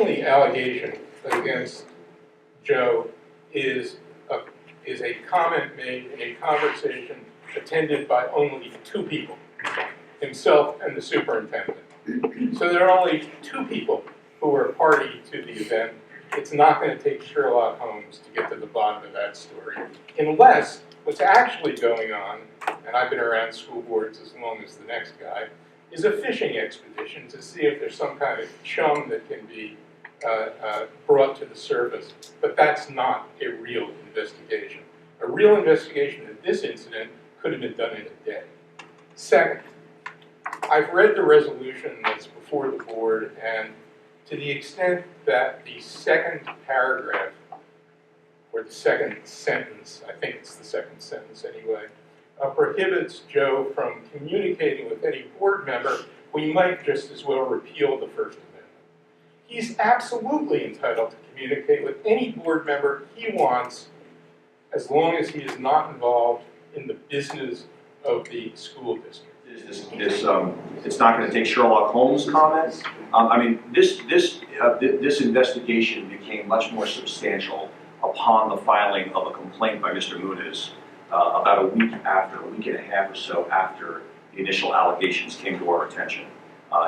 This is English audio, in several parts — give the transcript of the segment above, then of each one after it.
only allegation against Joe is a comment made in a conversation attended by only two people, himself and the superintendent. So there are only two people who were party to the event. It's not going to take Sherlock Holmes to get to the bottom of that story, unless what's actually going on, and I've been around school boards as long as the next guy, is a fishing expedition to see if there's some kind of chum that can be brought to the surface. But that's not a real investigation. A real investigation of this incident could have been done in a day. Second, I've read the resolution that's before the board, and to the extent that the second paragraph, or the second sentence, I think it's the second sentence anyway, prohibits Joe from communicating with any board member, we might just as well repeal the First Amendment. He's absolutely entitled to communicate with any board member he wants, as long as he is not involved in the business of the school district. It's not going to take Sherlock Holmes comments. I mean, this investigation became much more substantial upon the filing of a complaint by Mr. Muniz about a week and a half or so after the initial allegations came to our attention.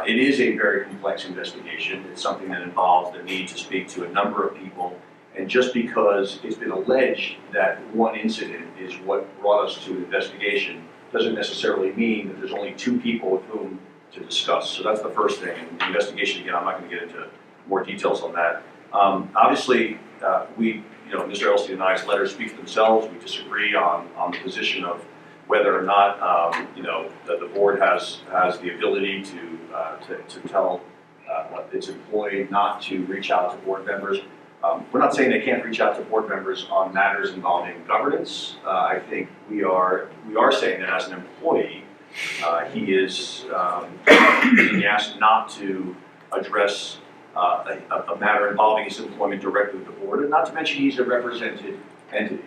It is a very complex investigation. It's something that involves the need to speak to a number of people. And just because it's been alleged that one incident is what brought us to an investigation doesn't necessarily mean that there's only two people with whom to discuss. So that's the first thing. And the investigation, again, I'm not going to get into more details on that. Obviously, Mr. Elstein and I's letters speak for themselves. We disagree on the position of whether or not, the board has the ability to tell its employee not to reach out to board members. We're not saying they can't reach out to board members on matters involving governance. I think we are saying that as an employee, he is being asked not to address a matter involving his employment directly with the board, and not to mention he's a represented entity.